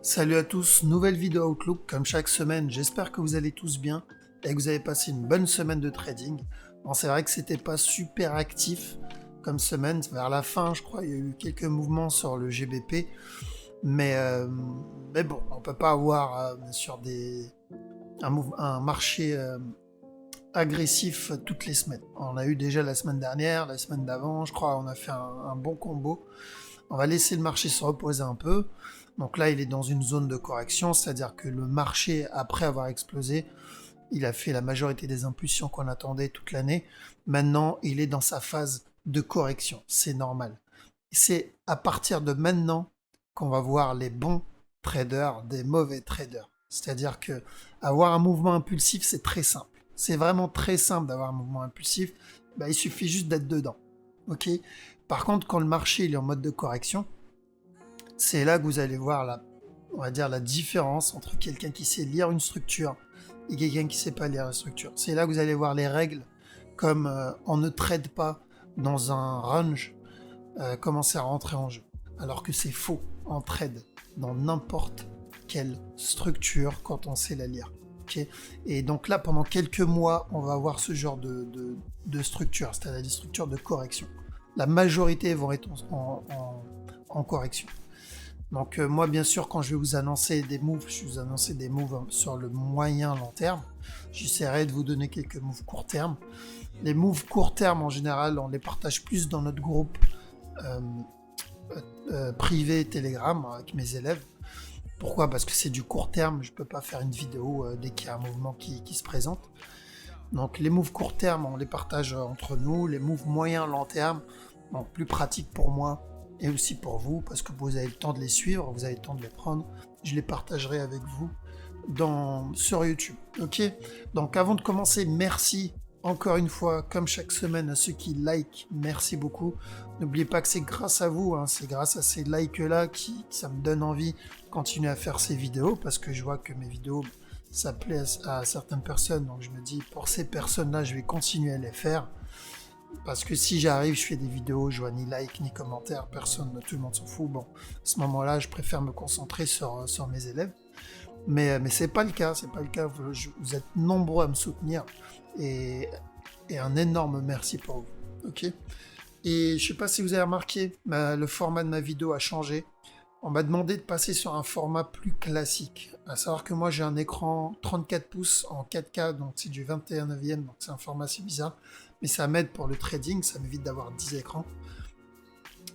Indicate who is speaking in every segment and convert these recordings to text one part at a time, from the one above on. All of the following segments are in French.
Speaker 1: Salut à tous, nouvelle vidéo Outlook comme chaque semaine, j'espère que vous allez tous bien et que vous avez passé une bonne semaine de trading. Bon, c'est vrai que c'était pas super actif comme semaine, vers la fin je crois il y a eu quelques mouvements sur le GBP, mais, euh, mais bon, on peut pas avoir sur un marché agressif toutes les semaines. On a eu déjà la semaine dernière, la semaine d'avant, je crois on a fait un bon combo. On va laisser le marché se reposer un peu. Donc là, il est dans une zone de correction, c'est-à-dire que le marché, après avoir explosé, il a fait la majorité des impulsions qu'on attendait toute l'année. Maintenant, il est dans sa phase de correction. C'est normal. C'est à partir de maintenant qu'on va voir les bons traders des mauvais traders. C'est-à-dire que avoir un mouvement impulsif, c'est très simple. C'est vraiment très simple d'avoir un mouvement impulsif. Il suffit juste d'être dedans. Ok. Par contre, quand le marché il est en mode de correction, c'est là que vous allez voir on va dire la différence entre quelqu'un qui sait lire une structure et quelqu'un qui sait pas lire la structure. C'est là que vous allez voir les règles comme on ne trade pas dans un range commencer à rentrer en jeu. Alors que c'est faux, on trade dans n'importe quelle structure quand on sait la lire. Okay, et donc là, pendant quelques mois, on va avoir ce genre de structure, c'est-à-dire des structures de correction. La majorité vont être en correction. Donc moi, bien sûr, quand je vais vous annoncer des moves, je vais vous annoncer des moves sur le moyen long terme. J'essaierai de vous donner quelques moves court terme. Les moves court terme, en général, on les partage plus dans notre groupe euh, privé Telegram avec mes élèves. Pourquoi? Parce que c'est du court terme, je ne peux pas faire une vidéo dès qu'il y a un mouvement qui se présente. Donc les moves court terme, on les partage entre nous. Les moves moyen long terme, bon, plus pratique pour moi et aussi pour vous, parce que vous avez le temps de les suivre, vous avez le temps de les prendre. Je les partagerai avec vous sur YouTube. Ok. Donc avant de commencer, merci encore une fois, comme chaque semaine, à ceux qui like. Merci beaucoup. N'oubliez pas que c'est grâce à vous, hein, c'est grâce à ces likes-là que ça me donne envie de continuer à faire ces vidéos, parce que je vois que mes vidéos, ça plaît à certaines personnes. Donc je me dis, pour ces personnes-là, je vais continuer à les faire. Parce que si j'arrive, je fais des vidéos, je vois ni like ni commentaire, personne, tout le monde s'en fout. Bon, à ce moment-là, je préfère me concentrer sur mes élèves. Mais c'est pas le cas, c'est pas le cas. Vous êtes nombreux à me soutenir et, et un énorme merci pour vous. Ok. Et je sais pas si vous avez remarqué, le format de ma vidéo a changé. On m'a demandé de passer sur un format plus classique. À savoir que moi j'ai un écran 34 pouces en 4K, donc c'est du 21/9, donc c'est un format assez bizarre. Mais ça m'aide pour le trading, ça m'évite d'avoir 10 écrans.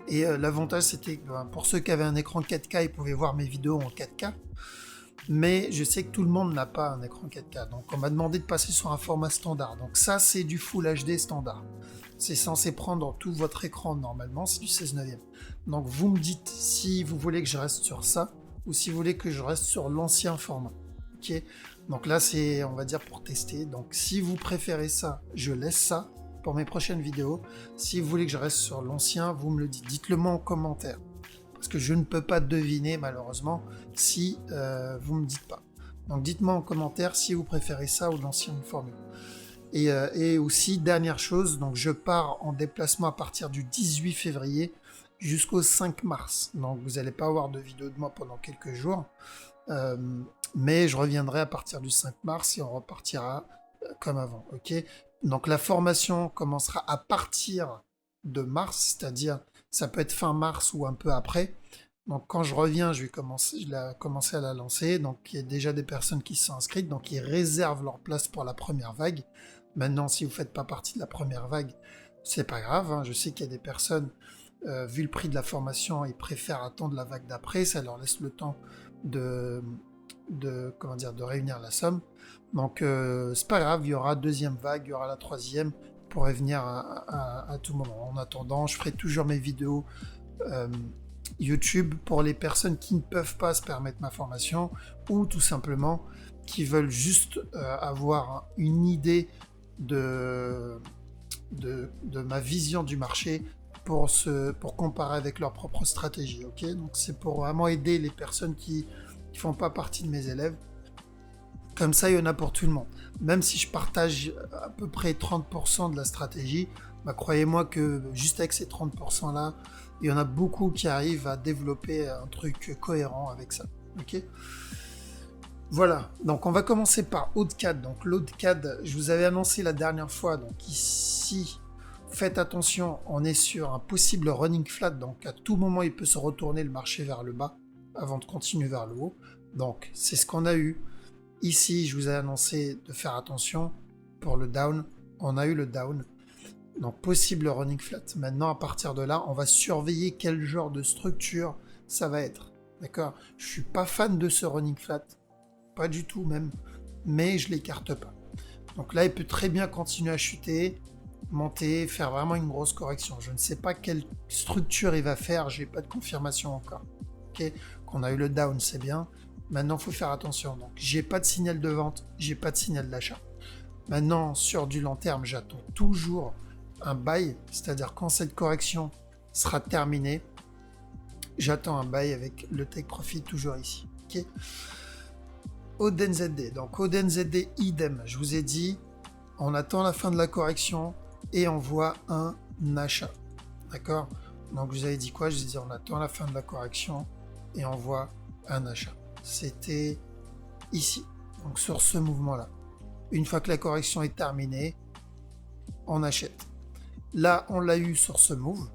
Speaker 1: Et l'avantage c'était que pour ceux qui avaient un écran 4K, ils pouvaient voir mes vidéos en 4K. Mais je sais que tout le monde n'a pas un écran 4K. Donc on m'a demandé de passer sur un format standard. Donc ça c'est du Full HD standard. C'est censé prendre tout votre écran normalement, c'est du 16/9. Donc vous me dites si vous voulez que je reste sur ça ou si vous voulez que je reste sur l'ancien format. Ok. Donc là c'est, on va dire, pour tester. Donc si vous préférez ça, je laisse ça pour mes prochaines vidéos. Si vous voulez que je reste sur l'ancien, vous me le dites. Dites-le moi en commentaire. Parce que je ne peux pas deviner malheureusement si vous ne me dites pas. Donc dites-moi en commentaire si vous préférez ça ou l'ancienne formule. Et aussi, dernière chose, donc je pars en déplacement à partir du 18 février jusqu'au 5 mars. Donc vous n'allez pas avoir de vidéo de moi pendant quelques jours. Euh, mais je reviendrai à partir du 5 mars et on repartira comme avant. Ok. Donc la formation commencera à partir de mars, c'est-à-dire ça peut être fin mars ou un peu après. Donc quand je reviens, je vais commencer à la lancer. Donc il y a déjà des personnes qui sont inscrites, donc ils réservent leur place pour la première vague. Maintenant, si vous ne faites pas partie de la première vague, c'est pas grave. Hein. Je sais qu'il y a des personnes, vu le prix de la formation, ils préfèrent attendre la vague d'après. Ça leur laisse le temps de réunir la somme. Donc c'est pas grave, il y aura deuxième vague, il y aura la troisième. Vous pourrez venir à tout moment. En attendant, je ferai toujours mes vidéos YouTube pour les personnes qui ne peuvent pas se permettre ma formation ou tout simplement qui veulent juste avoir une idée de ma vision du marché pour comparer avec leur propre stratégie. Ok. Donc c'est pour vraiment aider les personnes qui ne font pas partie de mes élèves. Comme ça, il y en a pour tout le monde. Même si je partage à peu près 30% de la stratégie, croyez-moi que juste avec ces 30% là, il y en a beaucoup qui arrivent à développer un truc cohérent avec ça. Ok. Voilà, donc on va commencer par AutoCAD. Donc l'AutoCAD, je vous avais annoncé la dernière fois, donc ici, faites attention, on est sur un possible running flat, donc à tout moment il peut se retourner le marché vers le bas avant de continuer vers le haut. Donc c'est ce qu'on a eu. Ici, je vous ai annoncé de faire attention pour le down. On a eu le down. Donc possible running flat. Maintenant, à partir de là, on va surveiller quel genre de structure ça va être. D'accord? Je suis pas fan de ce running flat. Pas du tout même. Mais je l'écarte pas. Donc là, il peut très bien continuer à chuter, monter, faire vraiment une grosse correction. Je ne sais pas quelle structure il va faire. J'ai pas de confirmation encore. Ok? Qu'on a eu le down, c'est bien. Maintenant, il faut faire attention. Donc, j'ai pas de signal de vente, j'ai pas de signal d'achat. Maintenant, sur du long terme, j'attends toujours un buy, c'est-à-dire quand cette correction sera terminée, j'attends un buy avec le take profit toujours ici. Okay. ODNZD, donc ODNZD idem, je vous ai dit, on attend la fin de la correction et on voit un achat. D'accord? Donc je vous avais dit quoi? Je vous ai dit on attend la fin de la correction et on voit un achat. C'était ici, donc sur ce mouvement-là. Une fois que la correction est terminée, on achète. Là, on l'a eu sur ce move.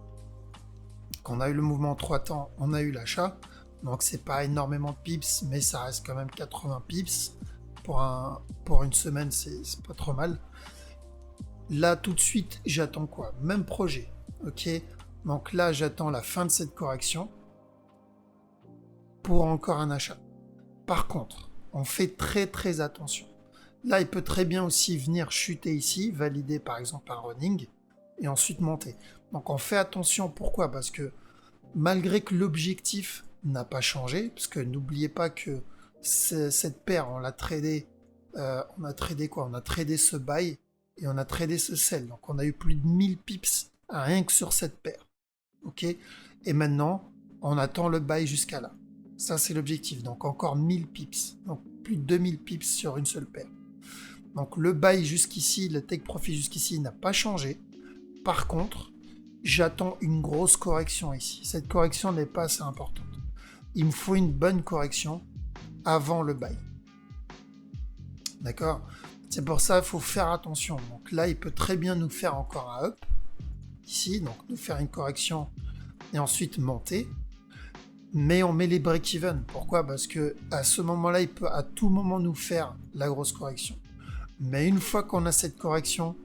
Speaker 1: Quand on a eu le mouvement en 3 temps, on a eu l'achat. Donc c'est pas énormément de pips, mais ça reste quand même 80 pips. Pour une semaine, c'est pas trop mal. Là, tout de suite, j'attends quoi? Même projet. Ok. Donc là, j'attends la fin de cette correction pour encore un achat. Par contre, on fait très très attention. Là, il peut très bien aussi venir chuter ici, valider par exemple un running, et ensuite monter. Donc on fait attention, pourquoi? Parce que malgré que l'objectif n'a pas changé, parce que n'oubliez pas que cette paire, on l'a tradé, on a tradé quoi? On a tradé ce buy et on a tradé ce sell. Donc on a eu plus de 1000 pips rien que sur cette paire. Ok? Et maintenant, on attend le buy jusqu'à là. Ça, c'est l'objectif. Donc encore 1000 pips. Donc plus de 2000 pips sur une seule paire. Donc le buy jusqu'ici, le take profit jusqu'ici n'a pas changé. Par contre, j'attends une grosse correction ici. Cette correction n'est pas assez importante. Il me faut une bonne correction avant le buy. D'accord? C'est pour ça qu'il faut faire attention. Donc là, il peut très bien nous faire encore un up. Ici, donc nous faire une correction et ensuite monter. Mais on met les break-even. Pourquoi? Parce que à ce moment-là, il peut à tout moment nous faire la grosse correction. Mais une fois qu'on a cette correction,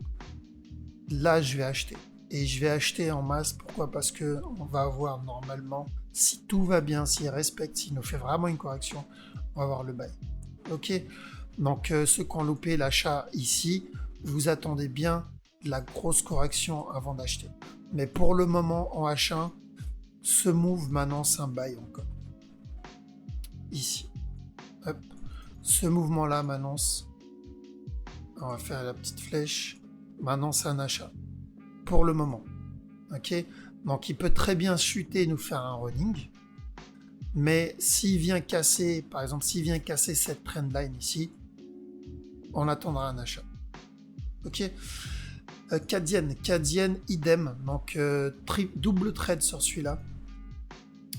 Speaker 1: là, je vais acheter. Et je vais acheter en masse. Pourquoi? Parce que on va avoir normalement, si tout va bien, s'il respecte, s'il nous fait vraiment une correction, on va avoir le buy. Ok? Donc, ceux qui ont loupé l'achat ici, vous attendez bien la grosse correction avant d'acheter. Mais pour le moment, en H1, ce move m'annonce un buy encore. Ici. Hop. Ce mouvement-là m'annonce. On va faire la petite flèche. M'annonce un achat. Pour le moment. Ok? Donc il peut très bien chuter et nous faire un running. Mais s'il vient casser, par exemple, s'il vient casser cette trendline ici, on attendra un achat. Ok? Cadienne, idem. Donc double trade sur celui-là.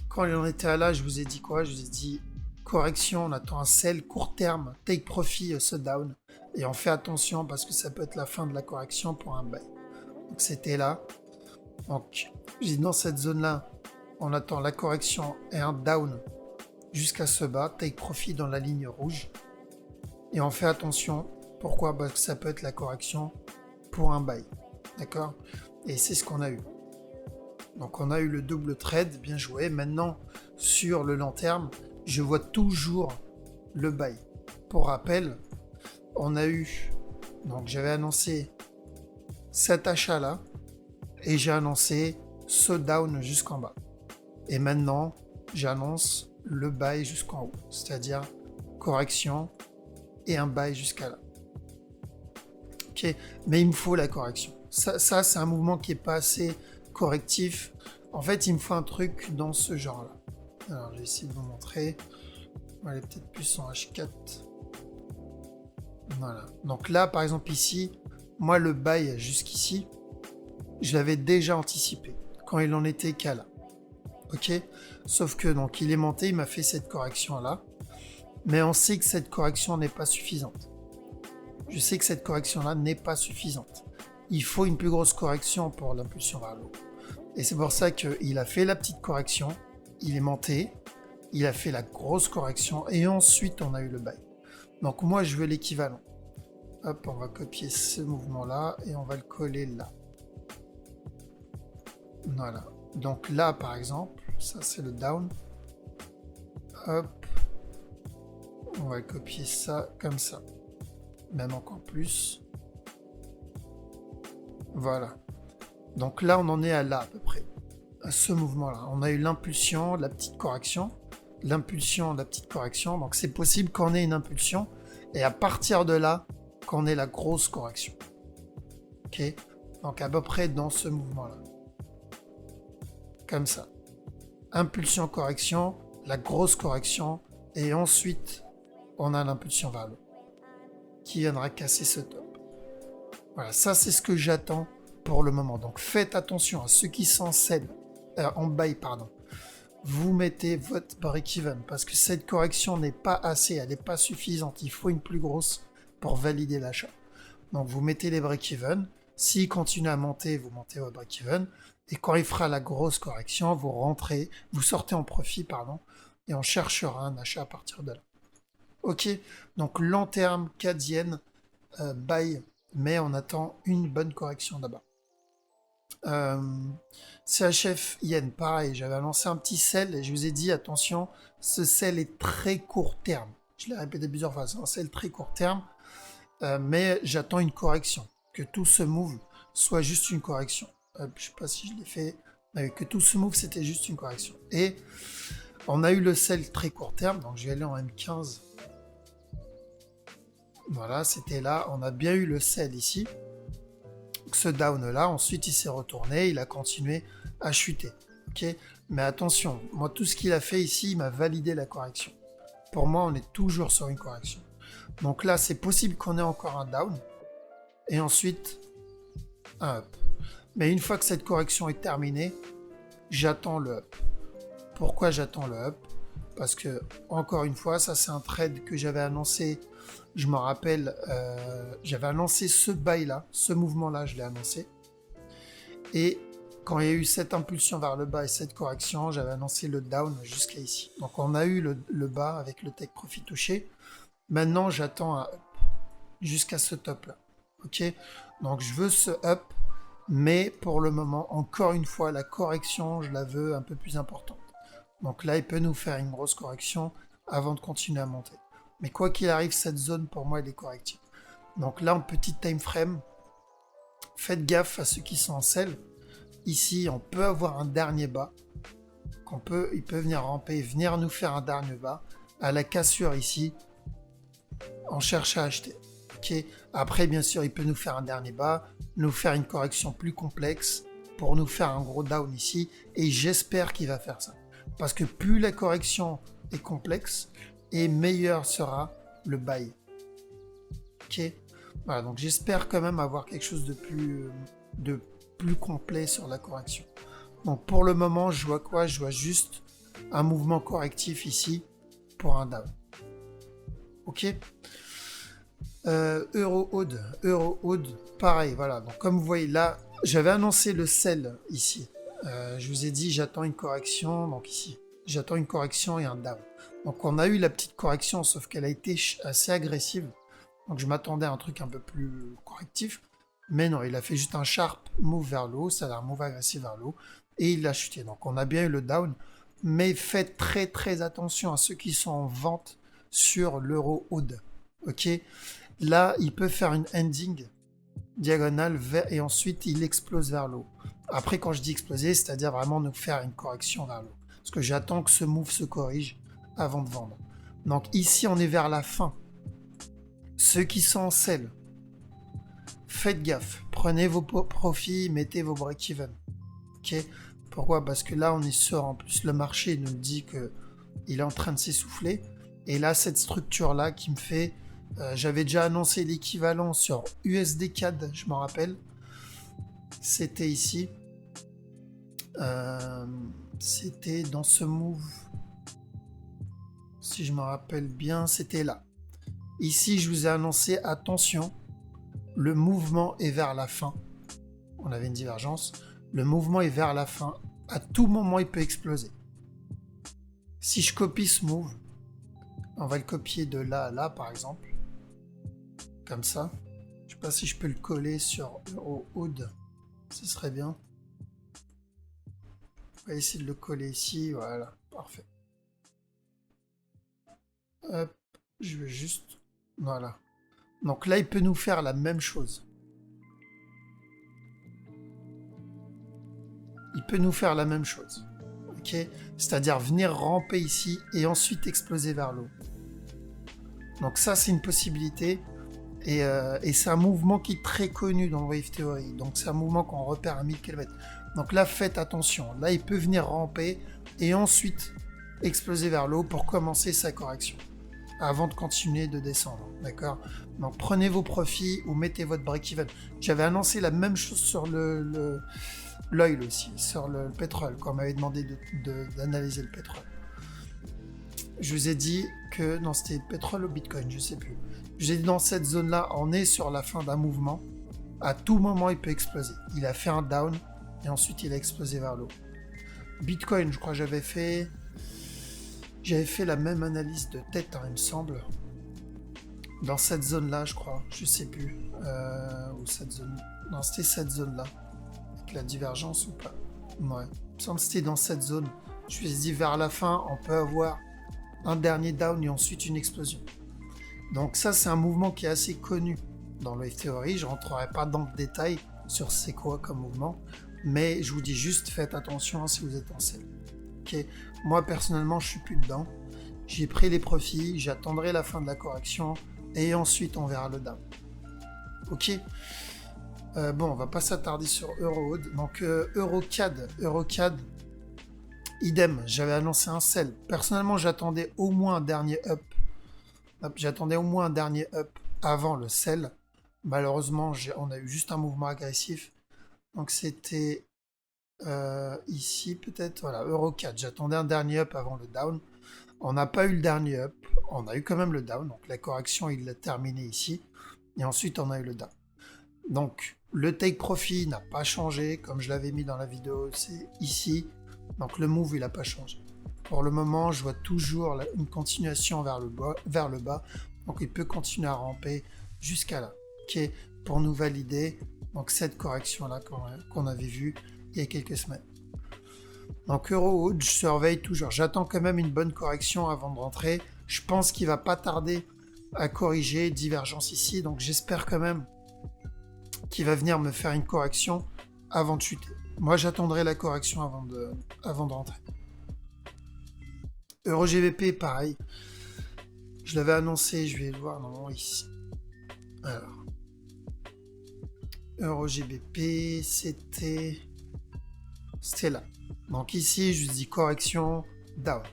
Speaker 1: Quand il en était à là, je vous ai dit quoi? Je vous ai dit correction, on attend un sell court terme, take profit, ce down. Et on fait attention parce que ça peut être la fin de la correction pour un buy. Donc c'était là. Donc j'ai dit dans cette zone-là, on attend la correction et un down jusqu'à ce bas, take profit dans la ligne rouge. Et on fait attention. Pourquoi? Parce que ça peut être la correction pour un buy. D'accord? Et c'est ce qu'on a eu. Donc on a eu le double trade, bien joué. Maintenant, sur le long terme, je vois toujours le buy. Pour rappel, on a eu, donc j'avais annoncé cet achat-là, et j'ai annoncé ce down jusqu'en bas. Et maintenant, j'annonce le buy jusqu'en haut, c'est-à-dire correction et un buy jusqu'à là. Ok, mais il me faut la correction. Ça c'est un mouvement qui est pas assez correctif. En fait, il me faut un truc dans ce genre-là. Alors, je vais essayer de vous montrer. On va aller peut-être plus en H4. Voilà. Donc là, par exemple, ici, moi, le buy jusqu'ici, je l'avais déjà anticipé quand il en était qu'à là. Ok? Sauf que, donc, il est monté, il m'a fait cette correction-là. Mais on sait que cette correction n'est pas suffisante. Je sais que cette correction-là n'est pas suffisante. Il faut une plus grosse correction pour l'impulsion vers le haut. Et c'est pour ça qu'il a fait la petite correction, il est monté, il a fait la grosse correction, et ensuite on a eu le buy. Donc moi je veux l'équivalent. Hop, on va copier ce mouvement-là, et on va le coller là. Voilà. Donc là par exemple, ça c'est le down. Hop. On va copier ça comme ça. Même encore plus. Voilà. Donc là, on en est à là à peu près. À ce mouvement-là. On a eu l'impulsion, la petite correction. L'impulsion, la petite correction. Donc c'est possible qu'on ait une impulsion. Et à partir de là, qu'on ait la grosse correction. Ok. Donc à peu près dans ce mouvement-là. Comme ça. Impulsion, correction. La grosse correction. Et ensuite, on a l'impulsion vers le haut. Qui viendra casser ce top. Voilà, ça c'est ce que j'attends pour le moment. Donc faites attention à ceux qui s'en cèdent, en buy, pardon. Vous mettez votre break-even parce que cette correction n'est pas assez, elle n'est pas suffisante. Il faut une plus grosse pour valider l'achat. Donc vous mettez les break-even. S'il continue à monter, vous montez votre break-even. Et quand il fera la grosse correction, vous rentrez, vous sortez en profit, pardon, et on cherchera un achat à partir de là. Ok, donc long terme, 4 yens, buy, mais on attend une bonne correction là-bas. CHF yen, pareil, j'avais annoncé un petit sell et je vous ai dit, attention, ce sell est très court terme. Je l'ai répété plusieurs fois, c'est un sell très court terme, mais j'attends une correction, que tout ce move soit juste une correction. Je sais pas si je l'ai fait, mais que tout ce move c'était juste une correction. Et on a eu le sell très court terme, donc je vais aller en M15. Voilà, c'était là. On a bien eu le sell ici. Ce down là, ensuite il s'est retourné, il a continué à chuter. Ok, mais attention, moi tout ce qu'il a fait ici, il m'a validé la correction. Pour moi, on est toujours sur une correction. Donc là, c'est possible qu'on ait encore un down et ensuite un up. Mais une fois que cette correction est terminée, j'attends le up. Pourquoi j'attends le up? Parce que, encore une fois, ça c'est un trade que j'avais annoncé. Je me rappelle, j'avais annoncé ce buy là, ce mouvement là, je l'ai annoncé. Et quand il y a eu cette impulsion vers le bas et cette correction, j'avais annoncé le down jusqu'à ici. Donc on a eu le bas avec le take profit touché. Maintenant j'attends un up jusqu'à ce top là. Ok, donc je veux ce up, mais pour le moment, encore une fois, la correction, je la veux un peu plus importante. Donc là, il peut nous faire une grosse correction avant de continuer à monter. Mais quoi qu'il arrive, cette zone, pour moi, elle est corrective. Donc là, en petit time frame, faites gaffe à ceux qui sont en sell. Ici, on peut avoir un dernier bas. Il peut venir ramper, venir nous faire un dernier bas. À la cassure ici, on cherche à acheter. Okay. Après, bien sûr, il peut nous faire un dernier bas, nous faire une correction plus complexe pour nous faire un gros down ici. Et j'espère qu'il va faire ça. Parce que plus la correction est complexe, et meilleur sera le buy. Ok. Voilà, donc j'espère quand même avoir quelque chose de plus complet sur la correction. Donc pour le moment, je vois quoi? Je vois juste un mouvement correctif ici pour un down. Ok. Euro-Aude, pareil, voilà. Donc comme vous voyez là, j'avais annoncé le sell ici. Je vous ai dit j'attends une correction, donc ici. J'attends une correction et un down. Donc on a eu la petite correction, sauf qu'elle a été assez agressive. Donc je m'attendais à un truc un peu plus correctif. Mais non, il a fait juste un sharp move vers le haut, c'est-à-dire un move agressif vers le haut. Et il a chuté. Donc on a bien eu le down. Mais faites très très attention à ceux qui sont en vente sur l'euro-Aude. Ok. Là, il peut faire une ending diagonale et ensuite il explose vers le haut. Après, quand je dis exploser, c'est-à-dire vraiment nous faire une correction vers le haut. Parce que j'attends que ce move se corrige avant de vendre. Donc ici, on est vers la fin. Ceux qui sont en sell, faites gaffe. Prenez vos profits, mettez vos break-even. Ok. Pourquoi? Parce que là, on est sûr. En plus, le marché nous dit que il est en train de s'essouffler. Et là, cette structure-là qui me fait... j'avais déjà annoncé l'équivalent sur USD CAD, je m'en rappelle. C'était ici. C'était dans ce move. si je me rappelle bien, c'était là. Ici, je vous ai annoncé, attention, le mouvement est vers la fin. On avait une divergence. Le mouvement est vers la fin. À tout moment, il peut exploser. Si je copie ce move, on va le copier de là à là, par exemple. Comme ça. Je sais pas si je peux le coller sur EuroHood. Ce serait bien. On va essayer de le coller ici. Voilà, parfait. Hop, je vais juste... Voilà. Donc là, il peut nous faire la même chose. Il peut nous faire la même chose. Ok, c'est-à-dire venir ramper ici et ensuite exploser vers l'eau. Donc ça, c'est une possibilité. Et c'est un mouvement qui est très connu dans le Wave Theory. Donc c'est un mouvement qu'on repère à 1000 km. Donc là, faites attention. Là, il peut venir ramper et ensuite exploser vers l'eau pour commencer sa correction. Avant de continuer de descendre. D'accord? Donc prenez vos profits ou mettez votre break-even. J'avais annoncé la même chose sur l'oil aussi, sur le pétrole, quand on m'avait demandé d'analyser le pétrole. Je vous ai dit que, non, c'était pétrole ou bitcoin, je sais plus. Je vous ai dit dans cette zone-là, on est sur la fin d'un mouvement. À tout moment, il peut exploser. Il a fait un down et ensuite il a explosé vers l'eau. Bitcoin, je crois que j'avais fait la même analyse de tête, hein, il me semble. Dans cette zone-là, je crois, je sais plus. Ou cette zone. Non, c'était cette zone-là. Avec la divergence ou pas? Ouais. Il me semble que c'était dans cette zone. Je me suis dit, vers la fin, on peut avoir un dernier down et ensuite une explosion. Donc ça, c'est un mouvement qui est assez connu dans le Wave Theory. Je ne rentrerai pas dans le détail sur c'est quoi comme mouvement, mais je vous dis juste, faites attention si vous êtes en sell. Okay. Moi, personnellement, je suis plus dedans. J'ai pris les profits, j'attendrai la fin de la correction et ensuite on verra le down. Ok. Bon, on va pas s'attarder sur EuroHood. Donc EuroCAD, idem, j'avais annoncé un sell. Personnellement, j'attendais au moins un dernier up. J'attendais au moins un dernier up avant le sell. Malheureusement, on a eu juste un mouvement agressif. Donc c'était ici peut-être. Voilà, EuroCAD. J'attendais un dernier up avant le down. On n'a pas eu le dernier up. On a eu quand même le down. Donc la correction, il l'a terminé ici. Et ensuite, on a eu le down. Donc le take profit n'a pas changé. Comme je l'avais mis dans la vidéo, c'est ici. Donc le move, il n'a pas changé. Pour le moment, je vois toujours une continuation vers le bas. Donc il peut continuer à ramper jusqu'à là. Ok, pour nous valider donc cette correction-là qu'on avait vue il y a quelques semaines. Donc EuroHood, je surveille toujours. J'attends quand même une bonne correction avant de rentrer. Je pense qu'il va pas tarder à corriger. Divergence ici. Donc j'espère quand même qu'il va venir me faire une correction avant de chuter. Moi, j'attendrai la correction avant de rentrer. EuroGBP, pareil. Je l'avais annoncé, je vais le voir non, ici. Alors. EuroGBP, c'était là. Donc ici, je vous dis correction, down.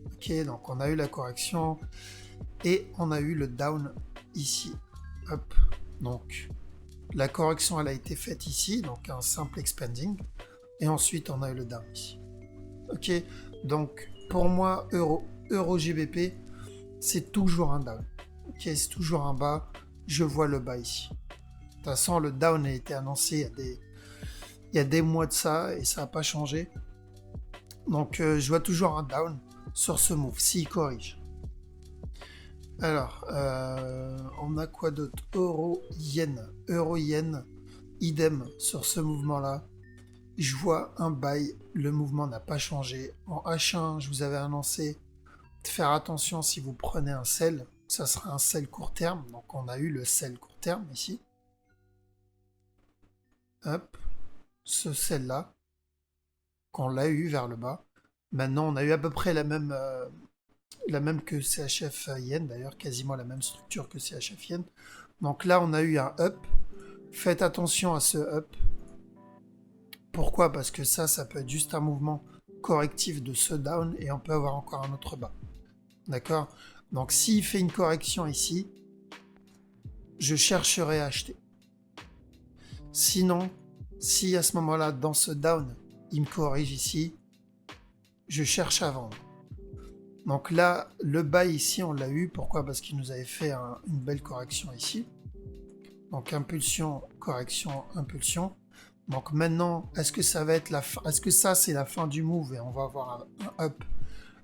Speaker 1: Ok, donc on a eu la correction et on a eu le down ici. Hop. Donc la correction, elle a été faite ici, donc un simple expanding. Et ensuite, on a eu le down ici. Ok, donc pour moi, EuroGBP, c'est toujours un down. Ok, c'est toujours un bas. Je vois le bas ici. De toute façon, le down a été annoncé il y a des mois de ça et ça n'a pas changé. Donc, je vois toujours un down sur ce move, s'il corrige. Alors, on a quoi d'autre? Euro-yen. Euro-yen, idem sur ce mouvement-là. Je vois un buy, le mouvement n'a pas changé. En H1, je vous avais annoncé de faire attention si vous prenez un sell. Ça sera un sell court terme. Donc, on a eu le sell court terme ici. Hop, ce sell-là, qu'on l'a eu vers le bas. Maintenant, on a eu à peu près la même que CHF Yen, d'ailleurs, quasiment la même structure que CHF Yen. Donc là, on a eu un up. Faites attention à ce up. Pourquoi? Parce que ça peut être juste un mouvement correctif de ce down et on peut avoir encore un autre bas. D'accord? Donc s'il fait une correction ici, je chercherai à acheter. Sinon, si à ce moment-là, dans ce down, il me corrige ici, je cherche à vendre. Donc là, le buy ici, on l'a eu. Pourquoi? Parce qu'il nous avait fait une belle correction ici. Donc impulsion, correction, impulsion. Donc maintenant, est-ce que ça va être la fin? Est-ce que ça, c'est la fin du move et on va avoir un up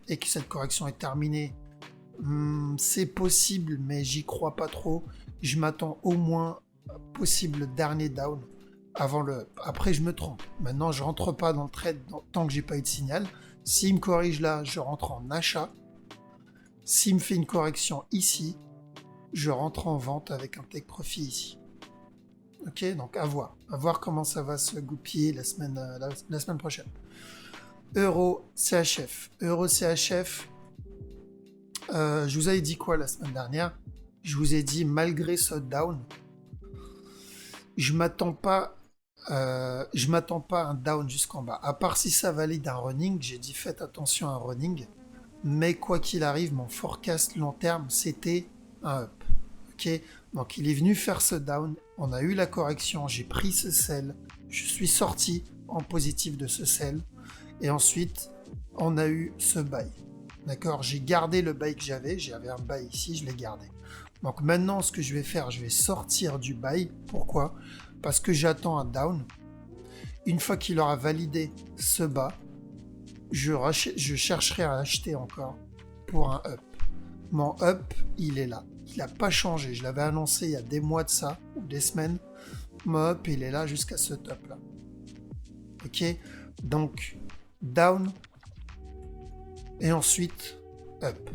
Speaker 1: et que cette correction est terminée? C'est possible, mais j'y crois pas trop. Je m'attends au moins possible dernier down avant le up. Après, je me trompe. Maintenant, je rentre pas dans le trade tant que j'ai pas eu de signal. S'il me corrige là, je rentre en achat. S'il me fait une correction ici, je rentre en vente avec un take profit ici. Ok, donc à voir comment ça va se goupiller la semaine prochaine. Euro CHF. Euro CHF, je vous avais dit quoi la semaine dernière? Je vous ai dit, malgré ce down, je m'attends pas à un down jusqu'en bas. À part si ça valide un running, j'ai dit faites attention à un running. Mais quoi qu'il arrive, mon forecast long terme, c'était un up. Ok, donc il est venu faire ce down, on a eu la correction, j'ai pris ce sell, je suis sorti en positif de ce sell, et ensuite on a eu ce buy. D'accord, j'ai gardé le buy que j'avais un buy ici, je l'ai gardé. Donc maintenant ce que je vais faire, je vais sortir du buy. Pourquoi? Parce que j'attends un down. Une fois qu'il aura validé ce bas, je chercherai à acheter encore pour un up. Mon up, il est là. Il n'a pas changé. Je l'avais annoncé il y a des mois de ça, ou des semaines. Mon up, il est là jusqu'à ce top là. Ok? Donc, down. Et ensuite, up.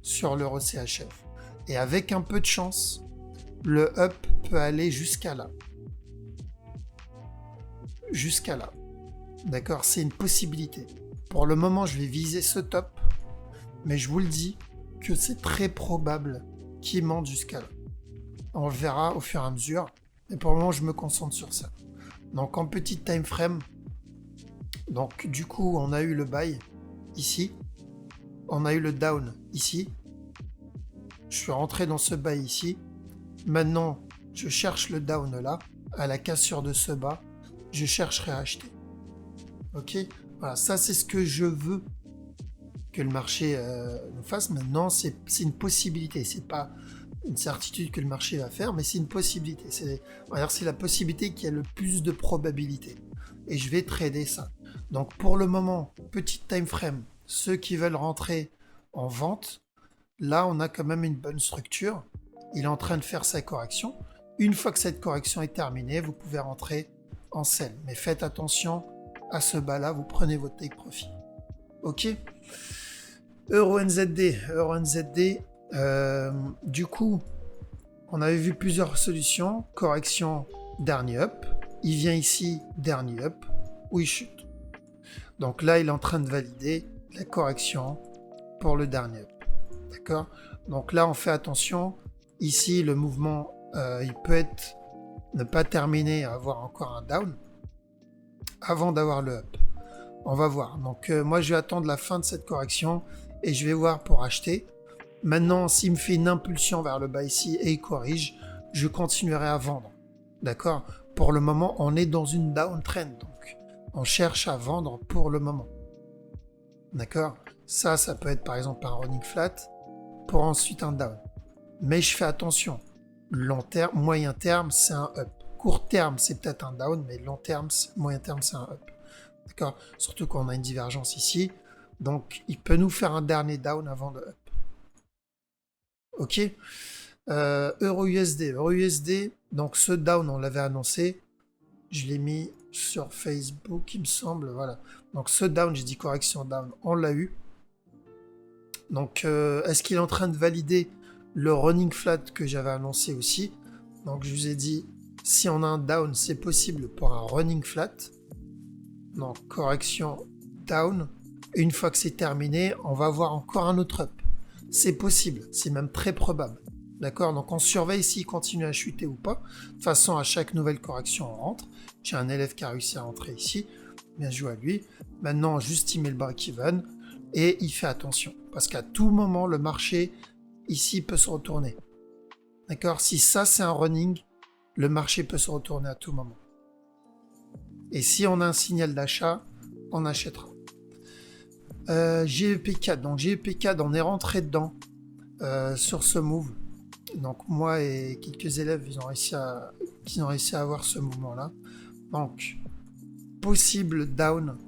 Speaker 1: Sur l'euro CHF. Et avec un peu de chance, le up peut aller jusqu'à là. Jusqu'à là. D'accord? C'est une possibilité. Pour le moment, je vais viser ce top. Mais je vous le dis que c'est très probable qu'il monte jusqu'à là. On le verra au fur et à mesure. Mais pour le moment, je me concentre sur ça. Donc en petit time frame, donc du coup, on a eu le buy ici. On a eu le down ici. Je suis rentré dans ce buy ici. Maintenant, je cherche le down là, à la cassure de ce bas. Je chercherai à acheter. Ok? Voilà, ça c'est ce que je veux que le marché nous fasse. Maintenant, c'est une possibilité. C'est pas une certitude que le marché va faire, mais c'est une possibilité. C'est la possibilité qui a le plus de probabilité. Et je vais trader ça. Donc pour le moment, petit time frame, ceux qui veulent rentrer en vente, là on a quand même une bonne structure. Il est en train de faire sa correction. Une fois que cette correction est terminée, vous pouvez rentrer en sell. Mais faites attention à ce bas-là, vous prenez votre take profit. Ok? Euro NZD. Du coup, on avait vu plusieurs solutions. Correction, dernier up. Il vient ici, dernier up, où il chute. Donc là, il est en train de valider la correction pour le dernier up. D'accord? Donc là, on fait attention. Ici, le mouvement, il peut être ne pas terminer, avoir encore un down avant d'avoir le up. On va voir. Donc moi, je vais attendre la fin de cette correction et je vais voir pour acheter. Maintenant, s'il me fait une impulsion vers le bas ici et il corrige, je continuerai à vendre. D'accord? Pour le moment, on est dans une downtrend. Donc, on cherche à vendre pour le moment. D'accord? Ça peut être par exemple un running flat pour ensuite un down. Mais je fais attention. Long terme, moyen terme, c'est un up. Court terme, c'est peut-être un down, mais long terme, moyen terme, c'est un up. D'accord? Surtout quand on a une divergence ici. Donc, il peut nous faire un dernier down avant le up. Ok? Euro USD. Donc, ce down, on l'avait annoncé. Je l'ai mis sur Facebook, il me semble. Voilà. Donc, ce down, j'ai dit correction down, on l'a eu. Donc, est-ce qu'il est en train de valider le running flat que j'avais annoncé aussi? Donc, je vous ai dit, si on a un down, c'est possible pour un running flat. Donc, correction down. Et une fois que c'est terminé, on va avoir encore un autre up. C'est possible, c'est même très probable. D'accord? Donc, on surveille s'il continue à chuter ou pas. De toute façon, à chaque nouvelle correction, on rentre. J'ai un élève qui a réussi à rentrer ici. Bien joué à lui. Maintenant, juste il met le break-even. Et il fait attention. Parce qu'à tout moment, le marché, ici, peut se retourner. D'accord? Si ça, c'est un running, le marché peut se retourner à tout moment. Et si on a un signal d'achat, on achètera. GEP4, donc GEP4, on est rentré dedans sur ce move. Donc moi et quelques élèves, ils ont réussi à avoir ce mouvement-là. Donc, possible down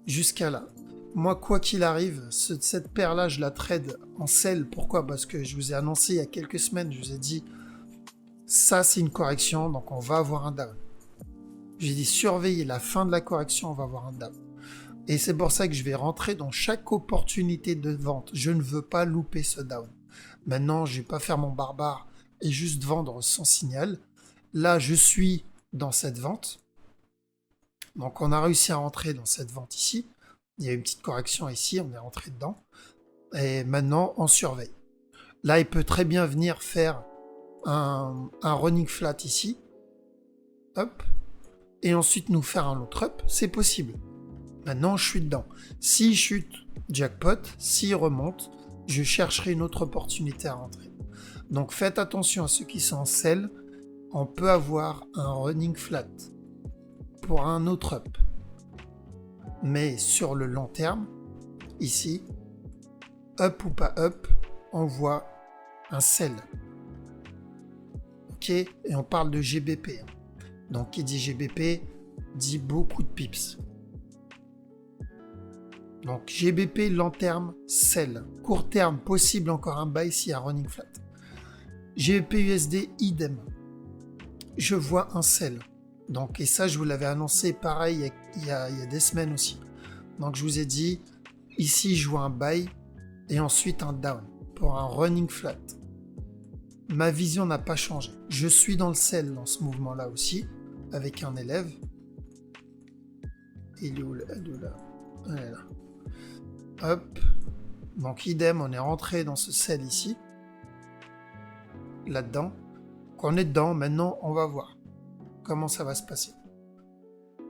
Speaker 1: jusqu'à là. Moi, quoi qu'il arrive, cette paire-là, je la trade en sell. Pourquoi? Parce que je vous ai annoncé il y a quelques semaines, je vous ai dit, ça c'est une correction, donc on va avoir un down. J'ai dit, surveillez la fin de la correction, on va avoir un down. Et c'est pour ça que je vais rentrer dans chaque opportunité de vente. Je ne veux pas louper ce down. Maintenant, je ne vais pas faire mon barbare et juste vendre sans signal. Là, je suis dans cette vente. Donc, on a réussi à rentrer dans cette vente ici. Il y a une petite correction ici, on est rentré dedans. Et maintenant, on surveille. Là, il peut très bien venir faire un running flat ici. Hop. Et ensuite nous faire un autre up. C'est possible. Maintenant, je suis dedans. S'il chute, jackpot. S'il remonte, je chercherai une autre opportunité à rentrer. Donc, faites attention à ceux qui sont en sell. On peut avoir un running flat pour un autre up. Mais sur le long terme, ici, up ou pas up, on voit un sell. Ok? Et on parle de GBP. Donc, qui dit GBP, dit beaucoup de pips. Donc, GBP, long terme, sell. Court terme, possible encore un buy s'il y a un running flat. GBP USD, idem. Je vois un sell. Donc, et ça, je vous l'avais annoncé pareil il y a des semaines aussi. Donc, je vous ai dit, ici, je vois un buy et ensuite un down pour un running flat. Ma vision n'a pas changé. Je suis dans le sell dans ce mouvement-là aussi, avec un élève. Il est où là? Elle est là. Hop. Donc, idem, on est rentré dans ce sell ici. Là-dedans. Qu'on est dedans, maintenant, on va voir comment ça va se passer.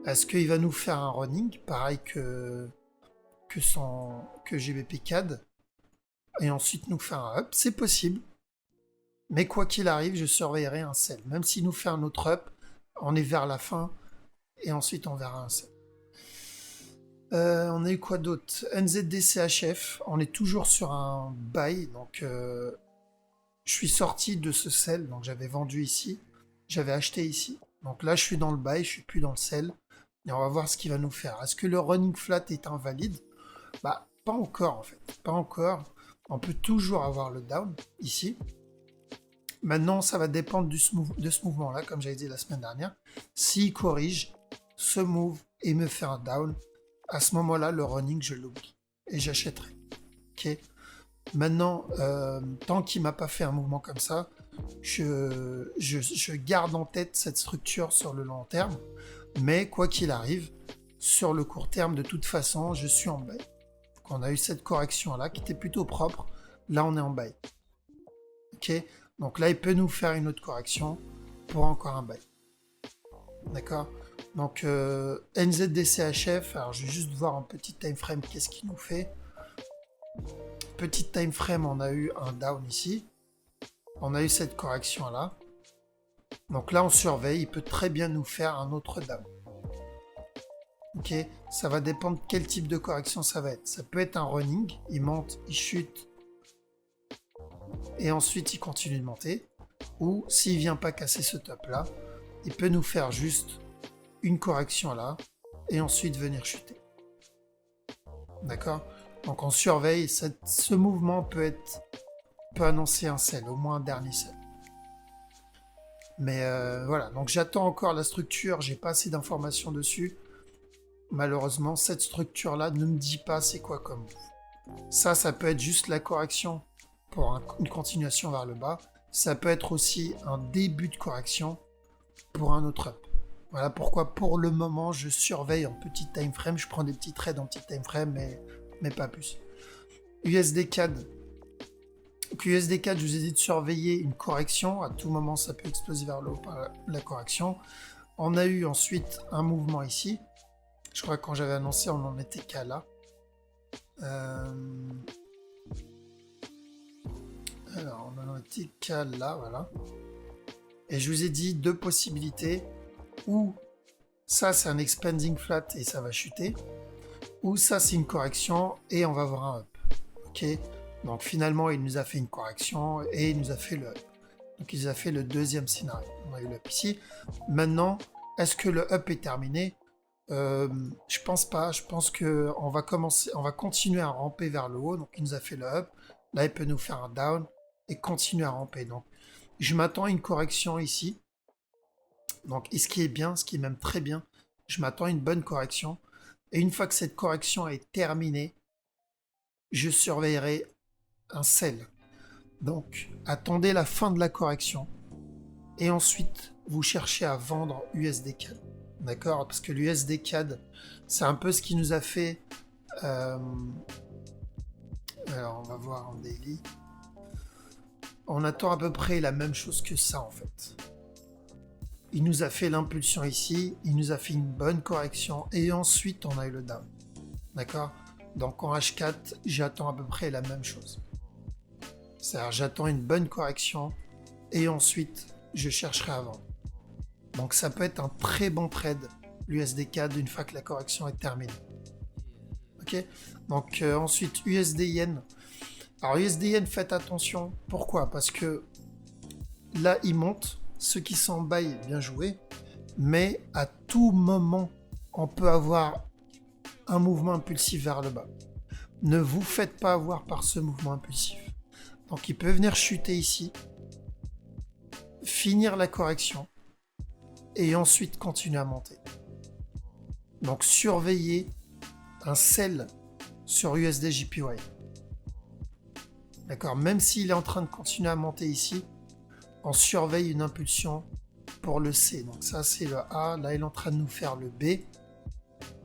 Speaker 1: Est-ce qu'il va nous faire un running, pareil que GBP CAD, et ensuite nous faire un up? C'est possible. Mais quoi qu'il arrive, je surveillerai un sell. Même s'il nous fait un autre up, on est vers la fin, et ensuite on verra un sell. On a eu quoi d'autre? NZDCHF, on est toujours sur un buy, donc je suis sorti de ce sell, donc j'avais vendu ici, j'avais acheté ici. Donc là, je suis dans le buy, je suis plus dans le sell. Et on va voir ce qu'il va nous faire. Est-ce que le running flat est invalide? Bah, pas encore en fait. Pas encore. On peut toujours avoir le down ici. Maintenant, ça va dépendre de ce mouvement-là, comme j'avais dit la semaine dernière. S'il corrige ce move et me fait un down, à ce moment-là, le running, je l'oublie. Et j'achèterai. Ok. Maintenant, tant qu'il m'a pas fait un mouvement comme ça, je garde en tête cette structure sur le long terme, mais quoi qu'il arrive, sur le court terme, de toute façon, je suis en buy. On a eu cette correction-là qui était plutôt propre. Là, on est en buy. Ok. Donc là, il peut nous faire une autre correction pour encore un buy. D'accord. Donc NZDCHF, alors je vais juste voir en petit time frame qu'est-ce qu'il nous fait. Petit time frame, on a eu un down ici. On a eu cette correction là. Donc là, on surveille. Il peut très bien nous faire un autre down. Ok. Ça va dépendre quel type de correction ça va être. Ça peut être un running. Il monte, il chute. Et ensuite, il continue de monter. Ou s'il vient pas casser ce top là, il peut nous faire juste une correction là. Et ensuite venir chuter. D'accord. Donc on surveille. Ce mouvement peut annoncer un sell, au moins un dernier sell. Mais voilà, donc j'attends encore la structure, j'ai pas assez d'informations dessus. Malheureusement, cette structure-là ne me dit pas c'est quoi comme move. Ça peut être juste la correction pour une continuation vers le bas. Ça peut être aussi un début de correction pour un autre up. Voilà pourquoi pour le moment je surveille en petit time frame. Je prends des petits trades en petit time frame, mais pas plus. USD CAD. USD CAD, je vous ai dit de surveiller une correction. À tout moment, ça peut exploser vers le haut par la correction. On a eu ensuite un mouvement ici. Je crois que quand j'avais annoncé, on en était qu'à là. Alors, on en était qu'à là, voilà. Et je vous ai dit deux possibilités. Ou ça, c'est un expanding flat et ça va chuter. ou ça c'est une correction et on va voir un up. Ok, donc finalement il nous a fait une correction et il nous a fait le up. Donc il nous a fait le deuxième scénario. On a eu le up ici. Maintenant, est-ce que le up est terminé? Je pense pas. Je pense que on va continuer à ramper vers le haut. Donc il nous a fait le up. Là il peut nous faire un down et continuer à ramper. Donc je m'attends à une correction ici. Donc et ce qui est bien, ce qui est même très bien, je m'attends à une bonne correction. Et une fois que cette correction est terminée, je surveillerai un sell. Donc, attendez la fin de la correction. Et ensuite, vous cherchez à vendre USD CAD. D'accord? Parce que l'USD CAD, c'est un peu ce qui nous a fait... Alors, on va voir en daily. On attend à peu près la même chose que ça, en fait. Il nous a fait l'impulsion ici. Il nous a fait une bonne correction. Et ensuite, on a eu le down. D'accord? Donc, en H4, j'attends à peu près la même chose. C'est-à-dire, j'attends une bonne correction et ensuite, je chercherai à vendre. Donc, ça peut être un très bon trade, l'USD CAD, une fois que la correction est terminée. Ok? Donc, ensuite, USD Yen. Alors, USD Yen, faites attention. Pourquoi? Parce que là, il monte. Ceux qui sont en buy, bien joué. Mais à tout moment, on peut avoir un mouvement impulsif vers le bas. Ne vous faites pas avoir par ce mouvement impulsif. Donc il peut venir chuter ici, finir la correction et ensuite continuer à monter. Donc surveillez un sell sur USD JPY. D'accord, même s'il est en train de continuer à monter ici, on surveille une impulsion pour le C. Donc ça c'est le A, là il est en train de nous faire le B.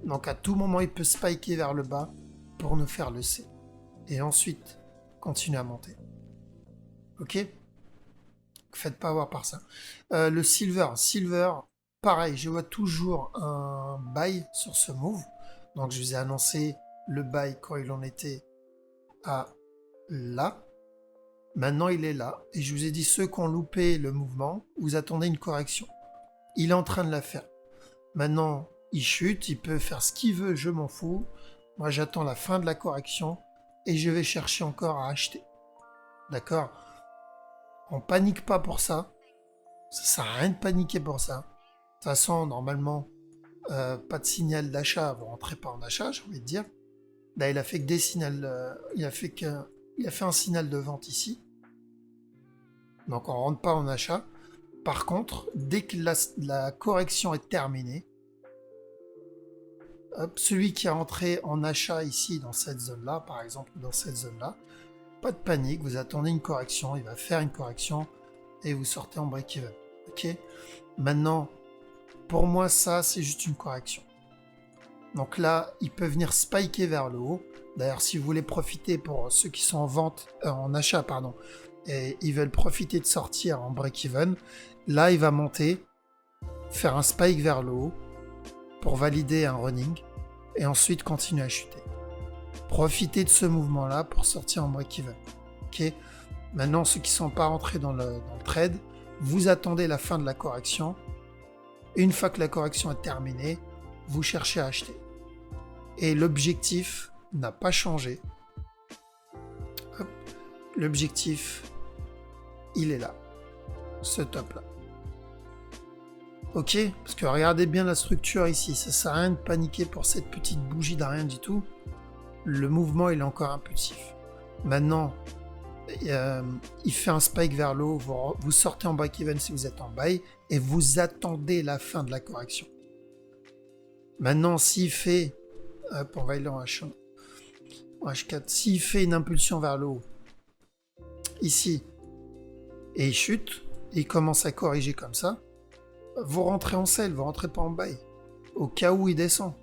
Speaker 1: Donc à tout moment il peut spiker vers le bas pour nous faire le C. Et ensuite continuer à monter. Ok? Faites pas avoir par ça. Le silver, pareil, je vois toujours un buy sur ce move. Donc je vous ai annoncé le buy quand il en était à là. Maintenant il est là. Et je vous ai dit ceux qui ont loupé le mouvement, vous attendez une correction. Il est en train de la faire. Maintenant, il chute, il peut faire ce qu'il veut, je m'en fous. Moi j'attends la fin de la correction et je vais chercher encore à acheter. D'accord? On panique pas pour ça. Ça sert à rien de paniquer pour ça. De toute façon, normalement, pas de signal d'achat. Vous rentrez pas en achat, j'ai envie de dire. Là, il a fait que des signals. Il a fait un signal de vente ici. Donc, on rentre pas en achat. Par contre, dès que la correction est terminée, hop, celui qui est rentré en achat ici, dans cette zone-là, par exemple, dans cette zone-là, pas de panique, vous attendez une correction, il va faire une correction et vous sortez en break-even. Ok? Maintenant, pour moi, ça, c'est juste une correction. Donc là, il peut venir spiker vers le haut. D'ailleurs, si vous voulez profiter pour ceux qui sont en achat, pardon, et ils veulent profiter de sortir en break-even, là, il va monter, faire un spike vers le haut pour valider un running et ensuite continuer à chuter. Profitez de ce mouvement-là pour sortir en break-even. Ok? Maintenant, ceux qui ne sont pas rentrés dans le trade, vous attendez la fin de la correction. Une fois que la correction est terminée, vous cherchez à acheter. Et l'objectif n'a pas changé. Hop. L'objectif, il est là. Ce top-là. Ok? Parce que regardez bien la structure ici. Ça ne sert à rien de paniquer pour cette petite bougie de rien du tout. Le mouvement, il est encore impulsif. Maintenant, il fait un spike vers le haut, vous sortez en break-even si vous êtes en buy, et vous attendez la fin de la correction. Maintenant, s'il fait, hop, on va aller en H1, en H4, s'il fait une impulsion vers le haut, ici, et il chute, et il commence à corriger comme ça, vous rentrez en sell, vous rentrez pas en buy, au cas où il descend.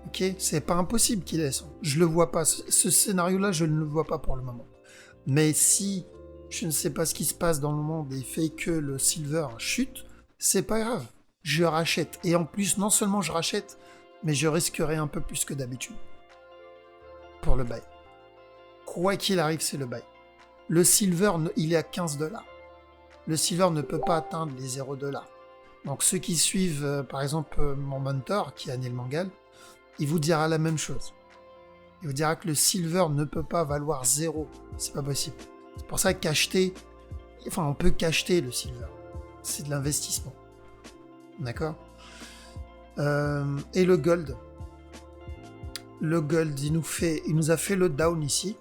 Speaker 1: Ok, c'est pas impossible qu'il descende. Je le vois pas. Ce scénario-là, je ne le vois pas pour le moment. Mais si je ne sais pas ce qui se passe dans le monde et il fait que le silver chute, c'est pas grave. Je rachète. Et en plus, non seulement je rachète, mais je risquerai un peu plus que d'habitude pour le buy. Quoi qu'il arrive, c'est le buy. Le silver, il est à 15 $. Le silver ne peut pas atteindre les 0 $. Donc ceux qui suivent, par exemple, mon mentor, qui est Anil Mangal, il vous dira la même chose. Il vous dira que le silver ne peut pas valoir 0. C'est pas possible. C'est pour ça qu'acheter, enfin, on peut qu'acheter le silver. C'est de l'investissement. D'accord ? Et le gold. Le gold, il nous a fait le down ici.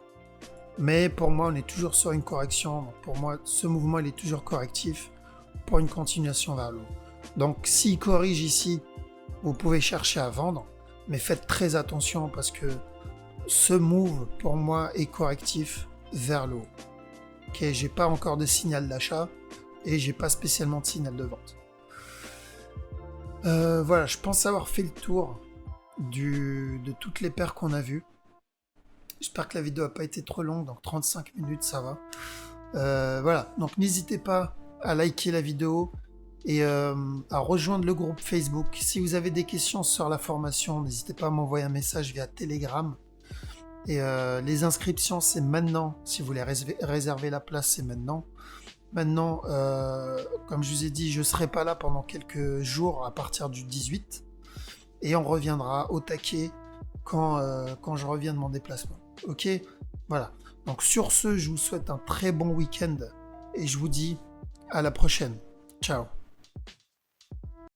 Speaker 1: Mais pour moi, on est toujours sur une correction. Donc pour moi, ce mouvement, il est toujours correctif pour une continuation vers le haut. Donc, s'il corrige ici, vous pouvez chercher à vendre. Mais faites très attention parce que ce move, pour moi, est correctif vers le haut. Ok, j'ai pas encore de signal d'achat et j'ai pas spécialement de signal de vente. Voilà, je pense avoir fait le tour de toutes les paires qu'on a vues. J'espère que la vidéo n'a pas été trop longue, donc 35 minutes, ça va. Voilà, donc n'hésitez pas à liker la vidéo et à rejoindre le groupe Facebook. Si vous avez des questions sur la formation, n'hésitez pas à m'envoyer un message via Telegram. Et les inscriptions, c'est maintenant. Si vous voulez réserver la place, c'est maintenant. Maintenant, comme je vous ai dit, je ne serai pas là pendant quelques jours à partir du 18. Et on reviendra au taquet quand je reviens de mon déplacement. Ok ? Voilà. Donc sur ce, je vous souhaite un très bon week-end. Et je vous dis à la prochaine. Ciao.